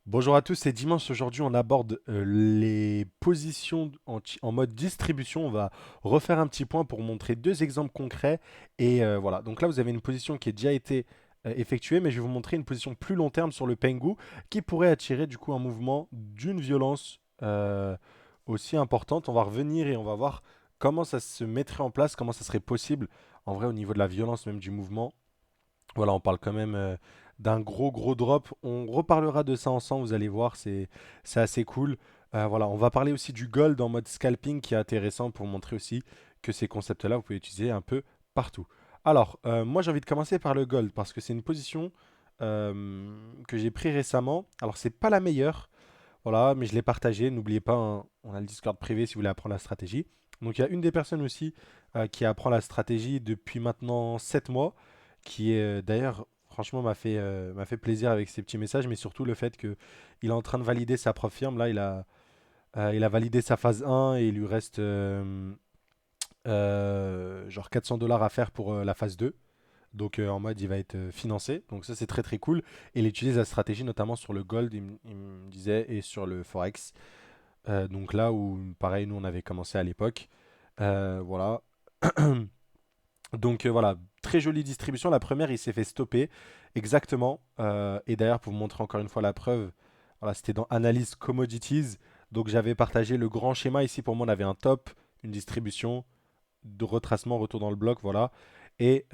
Bonjour à tous, c'est dimanche. Aujourd'hui, on aborde les positions en mode distribution. On va refaire un petit point pour montrer deux exemples concrets. Et voilà, donc là, vous avez une position qui a déjà été effectuée, mais je vais vous montrer une position plus long terme sur le Pengu qui pourrait attirer du coup un mouvement d'une violence aussi importante. On va revenir et on va voir comment ça se mettrait en place, comment ça serait possible en vrai au niveau de la violence même du mouvement. Voilà, on parle quand même d'un gros drop. On reparlera de ça ensemble, vous allez voir, c'est assez cool. Voilà, on va parler aussi du gold en mode scalping qui est intéressant pour montrer aussi que ces concepts-là, vous pouvez utiliser un peu partout. Alors, moi j'ai envie de commencer par le gold parce que c'est une position que j'ai pris récemment. Alors, c'est pas la meilleure, voilà, mais je l'ai partagée. N'oubliez pas, hein, on a le Discord privé si vous voulez apprendre la stratégie. Donc, il y a une des personnes aussi qui apprend la stratégie depuis maintenant 7 mois qui est d'ailleurs, franchement, m'a fait plaisir avec ses petits messages, mais surtout le fait qu'il est en train de valider sa propre firme. Là, il a validé sa phase 1 et il lui reste genre 400 dollars à faire pour la phase 2. Donc en mode il va être financé. Donc ça c'est très cool. Et il utilise la stratégie notamment sur le gold, il me disait, et sur le forex. Donc là où pareil nous on avait commencé à l'époque. Voilà. Donc voilà, très jolie distribution. La première, il s'est fait stopper. Exactement. Et d'ailleurs, pour vous montrer encore une fois la preuve, voilà, c'était dans Analyse Commodities. Donc j'avais partagé le grand schéma. Ici, pour moi, on avait un top, une distribution, de retracement, retour dans le bloc, voilà. Et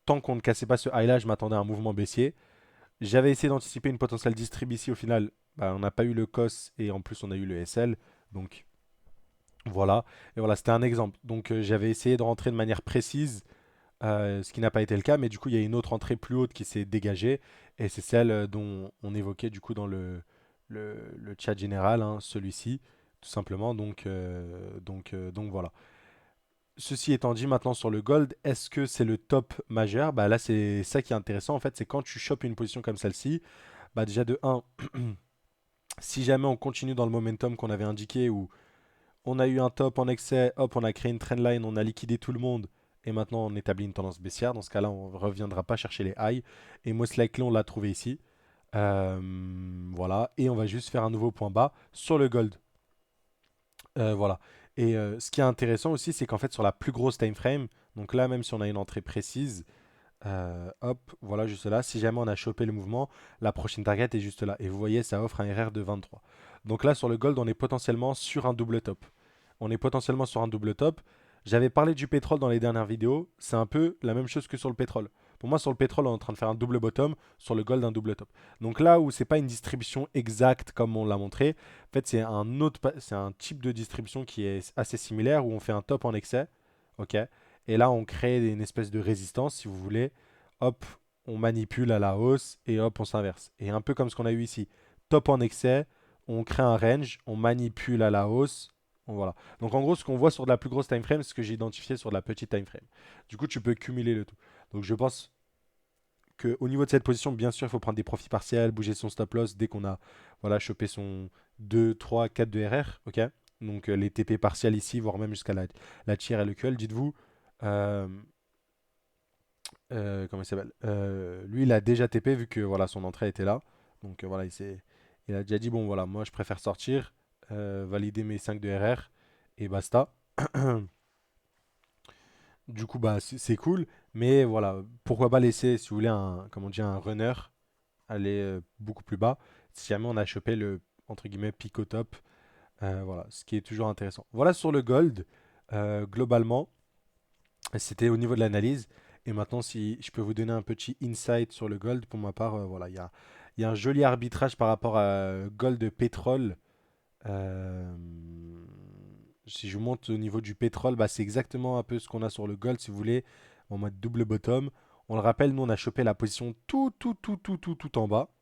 tant qu'on ne cassait pas ce high-là, je m'attendais à un mouvement baissier. J'avais essayé d'anticiper une potentielle distrib ici. Au final, bah, on n'a pas eu le COS et en plus, on a eu le SL. Donc voilà. Et voilà, c'était un exemple. Donc j'avais essayé de rentrer de manière précise ce qui n'a pas été le cas, mais du coup, il y a une autre entrée plus haute qui s'est dégagée, et c'est celle dont on évoquait du coup dans le chat général, hein, celui-ci, tout simplement. Donc voilà. Ceci étant dit, maintenant sur le gold, est-ce que c'est le top majeur? Bah là, c'est ça qui est intéressant en fait, c'est quand tu chopes une position comme celle-ci, bah déjà de un, si jamais on continue dans le momentum qu'on avait indiqué, où on a eu un top en excès, hop, on a créé une trendline, on a liquidé tout le monde, et maintenant on établit une tendance baissière. Dans ce cas-là, on ne reviendra pas chercher les highs. Et most likely, on l'a trouvé ici. Voilà. Et on va juste faire un nouveau point bas sur le gold. Voilà. Et ce qui est intéressant aussi, c'est qu'en fait, sur la plus grosse time frame, donc là, même si on a une entrée précise, hop, voilà, juste là. Si jamais on a chopé le mouvement, la prochaine target est juste là. Et vous voyez, ça offre un RR de 23. Donc là, sur le gold, on est potentiellement sur un double top. On est potentiellement sur un double top. J'avais parlé du pétrole dans les dernières vidéos. C'est un peu la même chose que sur le pétrole. Pour moi, sur le pétrole, on est en train de faire un double bottom. Sur le gold, un double top. Donc là où c'est pas une distribution exacte comme on l'a montré, en fait, c'est un type de distribution qui est assez similaire où on fait un top en excès. Ok. Et là, on crée une espèce de résistance, si vous voulez. Hop, on manipule à la hausse et hop, on s'inverse. Et un peu comme ce qu'on a eu ici. Top en excès, on crée un range, on manipule à la hausse. Voilà. Donc en gros, ce qu'on voit sur de la plus grosse time frame, c'est ce que j'ai identifié sur de la petite time frame. Du coup, tu peux cumuler le tout. Donc je pense qu'au niveau de cette position, bien sûr, il faut prendre des profits partiels, bouger son stop loss dès qu'on a voilà, chopé son 2, 3, 4 de RR. Ok. Donc les TP partiels ici, voire même jusqu'à la tier et le QL. Dites-vous, euh, comment il s'appelle lui, il a déjà TP vu que voilà, son entrée était là. Donc voilà, il a déjà dit bon, voilà, moi je préfère sortir, valider mes 5 de RR et basta. Du coup, bah, c'est cool. Mais voilà, pourquoi pas laisser, si vous voulez, comment on dit, un runner aller beaucoup plus bas si jamais on a chopé le entre guillemets pic au top. Voilà, ce qui est toujours intéressant. Voilà sur le gold, globalement. C'était au niveau de l'analyse. Et maintenant, si je peux vous donner un petit insight sur le gold, pour ma part, voilà, il y a un joli arbitrage par rapport à gold pétrole. Euh, si je vous monte au niveau du pétrole, bah, c'est exactement un peu ce qu'on a sur le gold, si vous voulez, en mode double bottom. On le rappelle, nous, on a chopé la position tout en bas.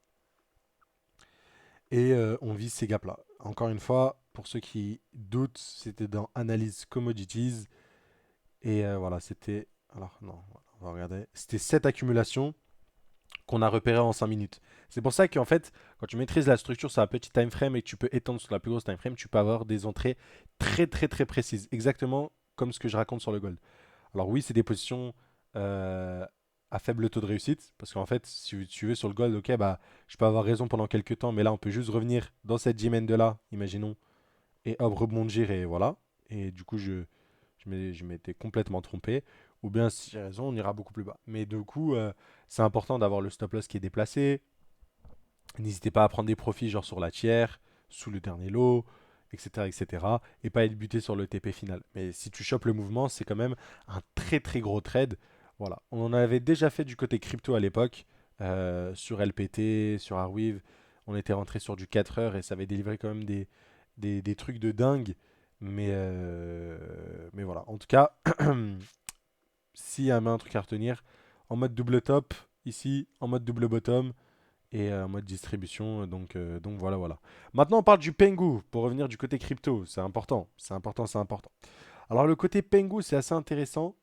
Et on vise ces gaps-là. Encore une fois, pour ceux qui doutent, c'était dans Analyse Commodities. Et voilà, c'était. Alors, non, voilà, on va regarder. C'était cette accumulation qu'on a repérée en 5 minutes. C'est pour ça qu'en fait, quand tu maîtrises la structure sur la petite time frame et que tu peux étendre sur la plus grosse time frame, tu peux avoir des entrées très précises. Exactement comme ce que je raconte sur le gold. Alors, oui, c'est des positions euh, à faible taux de réussite. Parce qu'en fait, si tu veux sur le gold, ok, bah, je peux avoir raison pendant quelques temps, mais là, on peut juste revenir dans cette G-main de là, imaginons, et hop, rebondir, et voilà. Et du coup, je m'étais complètement trompé. Ou bien, si j'ai raison, on ira beaucoup plus bas. Mais du coup, c'est important d'avoir le stop loss qui est déplacé. N'hésitez pas à prendre des profits, genre sur la tiers, sous le dernier lot, etc., etc. Et pas être buté sur le TP final. Mais si tu chopes le mouvement, c'est quand même un très très gros trade. Voilà. On en avait déjà fait du côté crypto à l'époque, sur LPT, sur Arweave. On était rentré sur du 4 heures et ça avait délivré quand même des trucs de dingue. Mais voilà. En tout cas, s'il y a un truc à retenir, en mode double top, ici, en mode double bottom, et en mode distribution. Donc voilà, voilà. Maintenant, on parle du Pengu pour revenir du côté crypto. C'est important, c'est important, c'est important. Alors, le côté Pengu, c'est assez intéressant.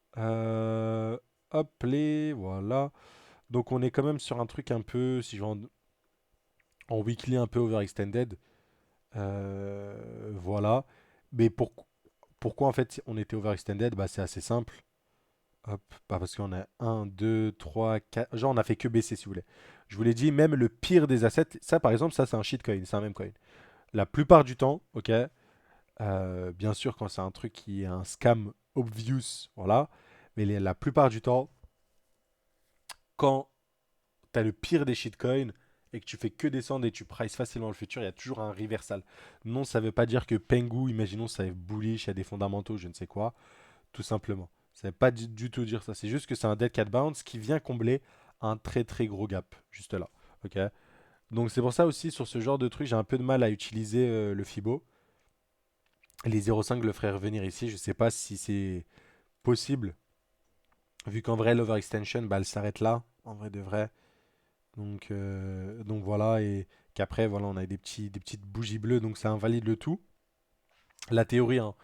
Hop, les voilà. Donc, on est quand même sur un truc un peu, si je vais en weekly, un peu overextended. Voilà. Mais pourquoi en fait on était overextended? Bah, c'est assez simple. Hop, bah parce qu'on a un 2 3 4. Genre, on a fait que baisser si vous voulez. Je vous l'ai dit, même le pire des assets, ça par exemple, ça c'est un shitcoin, c'est un meme coin. La plupart du temps, ok, bien sûr, quand c'est un truc qui est un scam obvious, voilà, mais la plupart du temps, quand tu as le pire des shitcoins et que tu fais que descendre et tu prices facilement le futur, il y a toujours un reversal. Non, ça veut pas dire que Pengu, imaginons, ça est bullish, il y a des fondamentaux, je ne sais quoi. Tout simplement. Ça ne veut pas du tout dire ça. C'est juste que c'est un dead cat bounce qui vient combler un très très gros gap, juste là. Ok. Donc c'est pour ça aussi, sur ce genre de truc, j'ai un peu de mal à utiliser le Fibo. Les 0,5 le feraient revenir ici. Je ne sais pas si c'est possible, vu qu'en vrai, l'overextension, bah, elle s'arrête là, en vrai de vrai. Donc voilà, et qu'après, voilà, on a des petites bougies bleues, donc ça invalide le tout. La théorie, hein,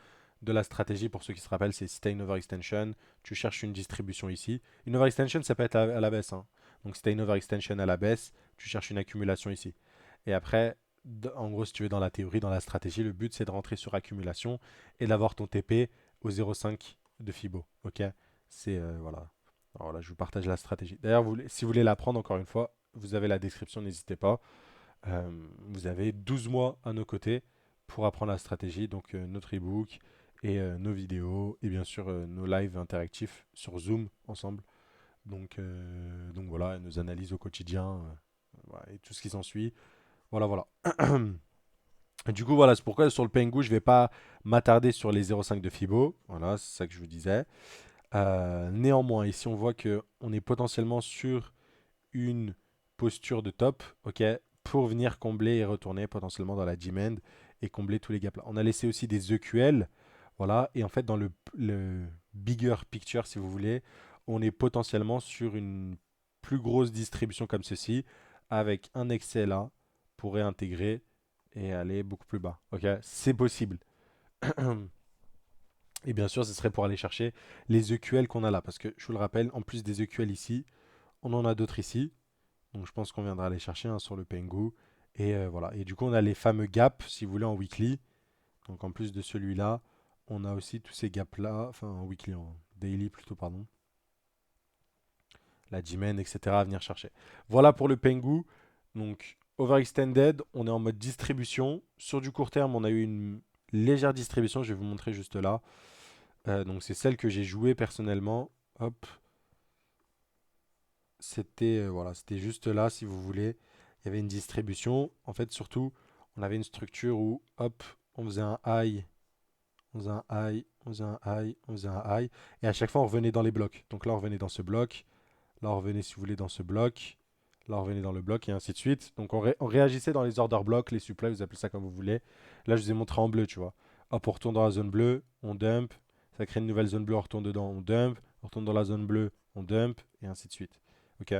de la stratégie, pour ceux qui se rappellent, c'est si tu as une overextension, tu cherches une distribution ici. Une overextension, ça peut être à la baisse, hein. Donc si tu as une overextension à la baisse, tu cherches une accumulation ici. Et après, en gros, si tu veux dans la théorie, dans la stratégie, le but c'est de rentrer sur accumulation et d'avoir ton TP au 0,5 de Fibo. Ok. C'est voilà. Alors là, je vous partage la stratégie. D'ailleurs, si vous voulez l'apprendre, encore une fois, vous avez la description, n'hésitez pas. Vous avez 12 mois à nos côtés pour apprendre la stratégie, donc notre ebook et nos vidéos et bien sûr nos lives interactifs sur Zoom ensemble. Donc voilà, nos analyses au quotidien voilà, et tout ce qui s'ensuit. Voilà, voilà. Et du coup, voilà, c'est pourquoi sur le Pengu, je ne vais pas m'attarder sur les 0,5 de Fibo. Voilà, c'est ça que je vous disais. Néanmoins, ici, on voit que on est potentiellement sur une posture de top, ok, pour venir combler et retourner potentiellement dans la demand et combler tous les gaps là. On a laissé aussi des EQL, voilà, et en fait dans le bigger picture, si vous voulez, on est potentiellement sur une plus grosse distribution comme ceci, avec un excès là pour réintégrer et aller beaucoup plus bas, ok, c'est possible. Et bien sûr, ce serait pour aller chercher les EQL qu'on a là, parce que je vous le rappelle, en plus des EQL ici, on en a d'autres ici. Donc je pense qu'on viendra les chercher hein, sur le Pengu. Et voilà. Et du coup, on a les fameux gaps, si vous voulez, en weekly. Donc en plus de celui-là, on a aussi tous ces gaps-là, enfin en weekly, en daily plutôt, pardon. La G-Man, etc. à venir chercher. Voilà pour le Pengu. Donc overextended, on est en mode distribution. Sur du court terme, on a eu une légère distribution. Je vais vous montrer juste là. Donc c'est celle que j'ai jouée personnellement. Hop. C'était voilà, c'était juste là, si vous voulez. Il y avait une distribution. En fait, surtout, on avait une structure où, hop, on faisait un high, on faisait un high, on faisait un high, on faisait un high. Et à chaque fois, on revenait dans les blocs. Donc là, on revenait dans ce bloc. Là, on revenait, si vous voulez, dans ce bloc. Là, on revenait dans le bloc et ainsi de suite. Donc, on réagissait dans les order blocks, les supplies, vous appelez ça comme vous voulez. Là, je vous ai montré en bleu, tu vois. Hop, on retourne dans la zone bleue, on dump. Ça crée une nouvelle zone bleue, on retourne dedans, on dump. On retourne dans la zone bleue, on dump, et ainsi de suite. Ok.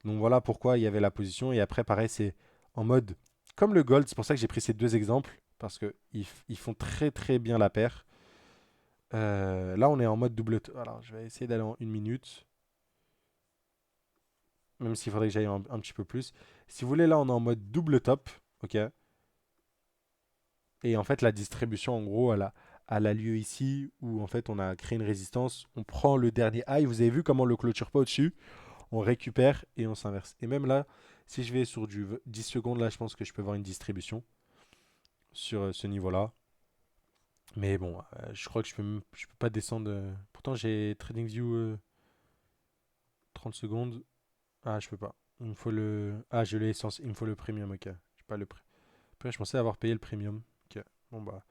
Donc voilà pourquoi il y avait la position. Et après, pareil, c'est en mode comme le gold. C'est pour ça que j'ai pris ces deux exemples. Parce qu'ils font très très bien la paire. Là, on est en mode double. Alors, je vais essayer d'aller en une minute. Même s'il faudrait que j'aille un petit peu plus. Si vous voulez, là, on est en mode double top. Ok. Et en fait, la distribution, en gros, elle a lieu ici. Où en fait, on a créé une résistance. On prend le dernier high. Vous avez vu comment on le clôture pas au-dessus. on récupère et on s'inverse. Et même là, si je vais sur du 10 secondes, là, je pense que je peux voir une distribution sur ce niveau-là. Mais bon, je crois que je peux pas descendre. Pourtant, j'ai TradingView 30 secondes. Ah, je peux pas. Il me faut le. Ah, je l'ai essence. Il me faut le premium, ok. J'ai pas le prix. Après, je pensais avoir payé le premium. Ok. Bon, bah.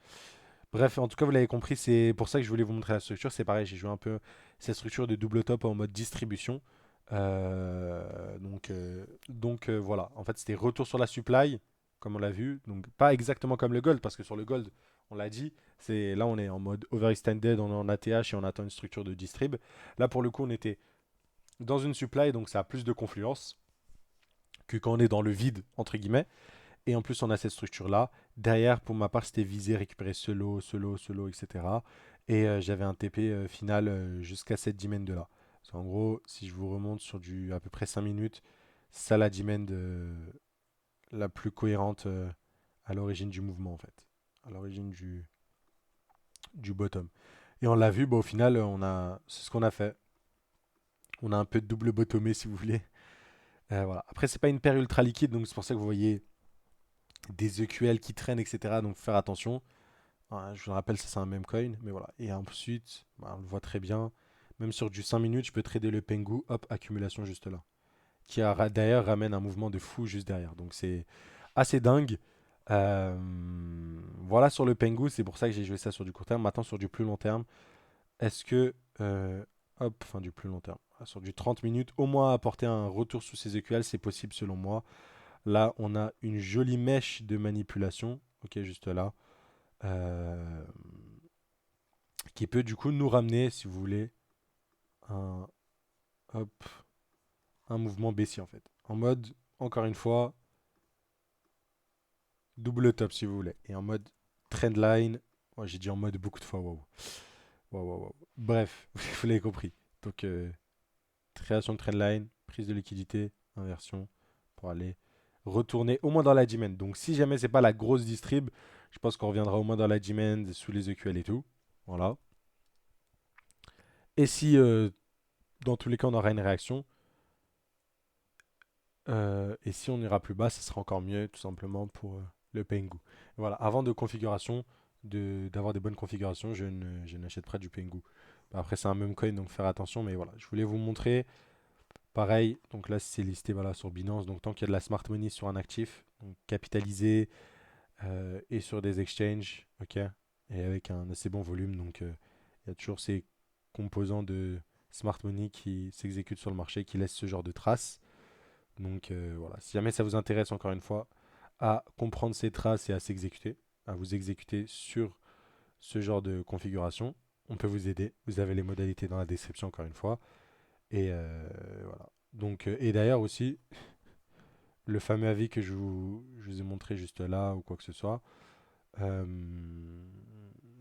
Bref, en tout cas, vous l'avez compris, c'est pour ça que je voulais vous montrer la structure. C'est pareil, j'ai joué un peu cette structure de double top en mode distribution. Voilà. En fait, c'était retour sur la supply, comme on l'a vu. Donc, pas exactement comme le gold, parce que sur le gold, on l'a dit, c'est là, on est en mode overextended, on est en ATH et on attend une structure de distrib. Là, pour le coup, on était dans une supply, donc ça a plus de confluence que quand on est dans le vide, entre guillemets. Et en plus, on a cette structure-là. Derrière, pour ma part, c'était viser, récupérer ce lot, etc. Et j'avais un TP final jusqu'à cette dimen de là. En gros, si je vous remonte sur du à peu près 5 minutes, c'est ça la dimen la plus cohérente à l'origine du mouvement, en fait. À l'origine du bottom. Et on l'a vu, bah, au final, c'est ce qu'on a fait. On a un peu de double bottomé, si vous voulez. Voilà. Après, c'est pas une paire ultra liquide, donc c'est pour ça que vous voyez des EQL qui traînent, etc. Donc, faut faire attention. Ouais, je vous le rappelle, ça c'est un même coin, mais voilà. Et ensuite, bah, on le voit très bien. Même sur du 5 minutes, je peux trader le Pengu, hop, accumulation juste là. D'ailleurs ramène un mouvement de fou juste derrière. Donc c'est assez dingue. Euh, voilà sur le Pengu, c'est pour ça que j'ai joué ça sur du court terme. Maintenant sur du plus long terme, est-ce que, hop, enfin du plus long terme, sur du 30 minutes, au moins apporter un retour sous ces EQL, c'est possible selon moi. Là, on a une jolie mèche de manipulation, ok, juste là. Euh, qui peut du coup nous ramener, si vous voulez, un, hop, un mouvement baissier en fait. En mode, encore une fois, double top si vous voulez. Et en mode trendline, ouais, j'ai dit en mode beaucoup de fois, waouh. Waouh, waouh, waouh. Bref, vous l'avez compris. Donc, création de trendline, prise de liquidité, inversion, pour aller retourner au moins dans la demand. Donc, si jamais c'est pas la grosse distrib, je pense qu'on reviendra au moins dans la demand, sous les EQL et tout. Voilà. Et si, dans tous les cas, on aura une réaction, et si on ira plus bas, ce sera encore mieux, tout simplement pour le Pengu. Voilà, avant de configuration, d'avoir des bonnes configurations, je n'achète pas du Pengu. Bah, après, c'est un meme coin, donc faire attention, mais voilà, je voulais vous montrer. Pareil, donc là, c'est listé voilà, sur Binance. Donc, tant qu'il y a de la smart money sur un actif, donc capitalisé et sur des exchanges, ok, et avec un assez bon volume, donc il y a toujours ces composants de smart money qui s'exécutent sur le marché, qui laissent ce genre de traces. Donc voilà, si jamais ça vous intéresse encore une fois à comprendre ces traces et à s'exécuter, à vous exécuter sur ce genre de configuration, on peut vous aider. Vous avez les modalités dans la description encore une fois. Et voilà. Donc, et d'ailleurs aussi, le fameux avis que je vous ai montré juste là ou quoi que ce soit, euh,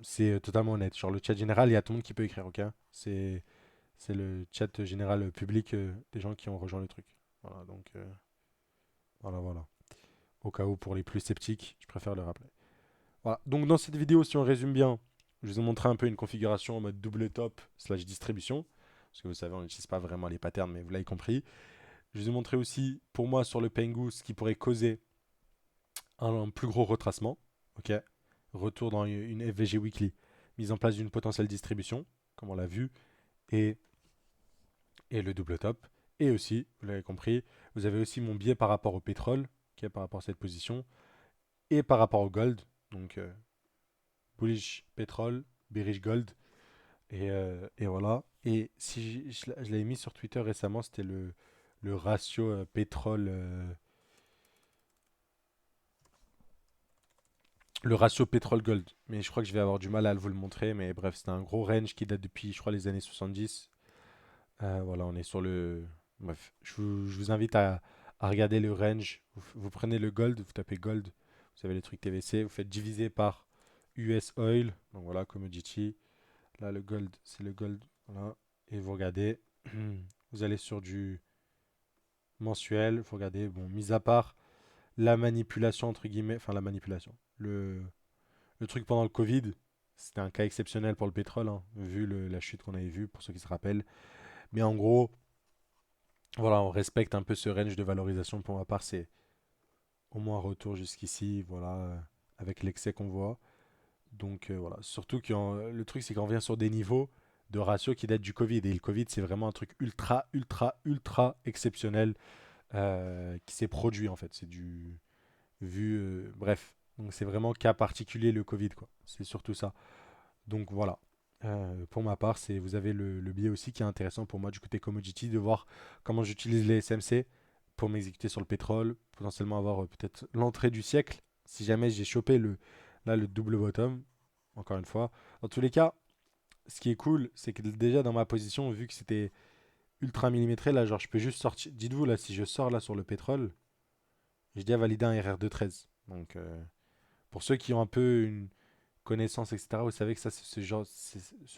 c'est totalement honnête. Sur le chat général, il y a tout le monde qui peut écrire, ok? C'est le chat général public des gens qui ont rejoint le truc. Voilà, donc voilà, voilà. Au cas où, pour les plus sceptiques, je préfère le rappeler. Voilà. Donc, dans cette vidéo, si on résume bien, je vous ai montré un peu une configuration en mode double top slash distribution. Parce que vous savez, on n'utilise pas vraiment les patterns, mais vous l'avez compris. Je vous ai montré aussi, pour moi, sur le Pengu, ce qui pourrait causer un plus gros retracement. Ok. Retour dans une FVG Weekly, mise en place d'une potentielle distribution, comme on l'a vu, et, et le double top. Et aussi, vous l'avez compris, vous avez aussi mon biais par rapport au pétrole, ok, par rapport à cette position, et par rapport au gold. Donc, bullish pétrole, bearish gold. Et voilà. Et si je l'avais mis sur Twitter récemment, c'était le ratio pétrole. Le ratio pétrole-gold. Mais je crois que je vais avoir du mal à vous le montrer. Mais bref, c'était un gros range qui date depuis, je crois, les années 70. Voilà, on est sur le. Bref, je vous invite à regarder le range. Vous prenez le gold, vous tapez gold. Vous avez les trucs TVC. Vous faites diviser par US Oil. Donc voilà, commodity. Là, le gold, c'est le gold. Voilà. Et vous regardez. Vous allez sur du mensuel. Vous regardez, bon, mis à part la manipulation, entre guillemets. Enfin, la manipulation. Le truc pendant le Covid, c'était un cas exceptionnel pour le pétrole, hein, vu la chute qu'on avait vue, pour ceux qui se rappellent. Mais en gros, Voilà, on respecte un peu ce range de valorisation. Pour ma part, c'est au moins un retour jusqu'ici, voilà, avec l'excès qu'on voit. Donc voilà, surtout que le truc, c'est qu'on revient sur des niveaux de ratio qui datent du Covid. Et le Covid, c'est vraiment un truc ultra, ultra, ultra exceptionnel qui s'est produit en fait. C'est du vu, bref. Donc c'est vraiment cas particulier le Covid, quoi. C'est surtout ça. Donc voilà. Pour ma part, c'est vous avez le biais aussi qui est intéressant pour moi du côté commodity de voir comment j'utilise les SMC pour m'exécuter sur le pétrole, potentiellement avoir peut-être l'entrée du siècle si jamais j'ai chopé le double bottom. Encore une fois, dans tous les cas, ce qui est cool, c'est que déjà dans ma position, vu que c'était ultra millimétré, là, genre je peux juste sortir. Dites-vous là, si je sors là sur le pétrole, j'ai déjà validé un RR de 13. Donc pour ceux qui ont un peu une connaissance, etc., vous savez que ça, ce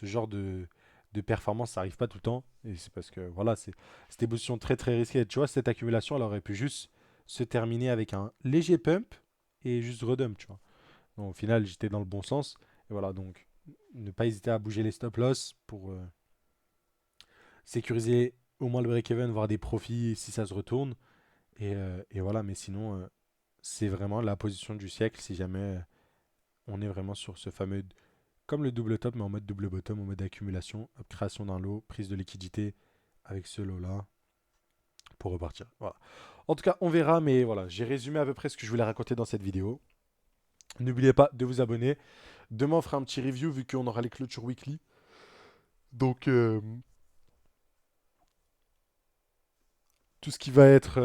genre de performance, ça arrive pas tout le temps. Et c'est parce que, voilà, c'est des positions très très risquées. Tu vois, cette accumulation, elle aurait pu juste se terminer avec un léger pump et juste redump, tu vois. Donc, au final, j'étais dans le bon sens. Et voilà, donc, ne pas hésiter à bouger les stop loss pour sécuriser au moins le break-even, voir des profits si ça se retourne. Et voilà, mais sinon, c'est vraiment la position du siècle si jamais on est vraiment sur ce fameux comme le double top, mais en mode double bottom, en mode accumulation, création d'un lot, prise de liquidité avec ce lot-là pour repartir. Voilà. En tout cas, on verra, mais voilà, j'ai résumé à peu près ce que je voulais raconter dans cette vidéo. N'oubliez pas de vous abonner. Demain, on fera un petit review vu qu'on aura les clôtures weekly. Donc, tout ce qui va être.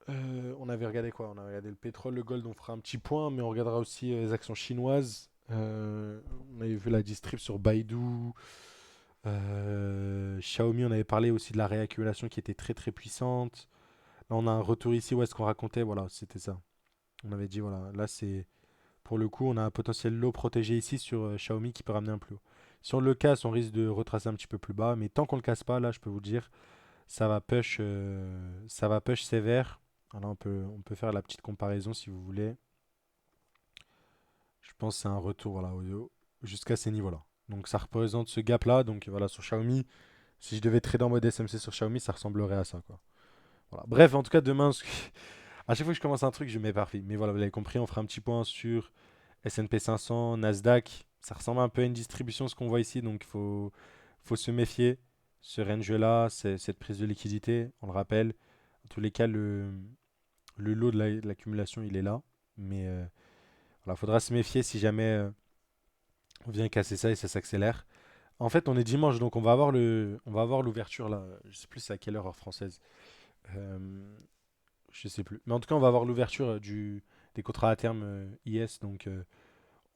On avait regardé quoi? On avait regardé le pétrole, le gold, on fera un petit point, mais on regardera aussi les actions chinoises. On avait vu la distrib sur Baidu. Xiaomi, on avait parlé aussi de la réaccumulation qui était très très puissante. Là, on a un retour ici où est-ce qu'on racontait, voilà, c'était ça. On avait dit, voilà, là c'est pour le coup, on a un potentiel low protégé ici sur Xiaomi qui peut ramener un plus haut. Si on le casse, on risque de retracer un petit peu plus bas, mais tant qu'on le casse pas, là, je peux vous dire, ça va push sévère. Alors on peut faire la petite comparaison si vous voulez. Je pense que c'est un retour voilà, jusqu'à ces niveaux-là. Donc ça représente ce gap-là. Donc voilà, sur Xiaomi, si je devais trader en mode SMC sur Xiaomi, ça ressemblerait à ça, quoi. Voilà. Bref, en tout cas, demain, à chaque fois que je commence un truc, je m'éparpille. Mais voilà, vous l'avez compris, on fera un petit point sur S&P 500, Nasdaq. Ça ressemble un peu à une distribution, ce qu'on voit ici. Donc faut se méfier. Ce range-là, cette prise de liquidité, on le rappelle. En tous les cas, le lot de l'accumulation, il est là. Mais voilà, faudra se méfier si jamais on vient casser ça et ça s'accélère. En fait, on est dimanche, donc on va avoir l'ouverture là. Je sais plus c'est à quelle heure française. Euh, je sais plus. Mais en tout cas, on va avoir l'ouverture des contrats à terme IS, donc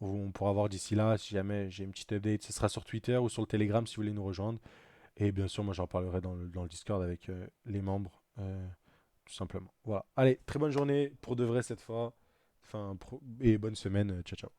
on pourra voir d'ici là. Si jamais j'ai une petite update, ce sera sur Twitter ou sur le Telegram si vous voulez nous rejoindre. Et bien sûr, moi j'en parlerai dans le Discord avec les membres, tout simplement. Voilà. Allez, très bonne journée pour de vrai cette fois. Enfin, et bonne semaine. Ciao, ciao.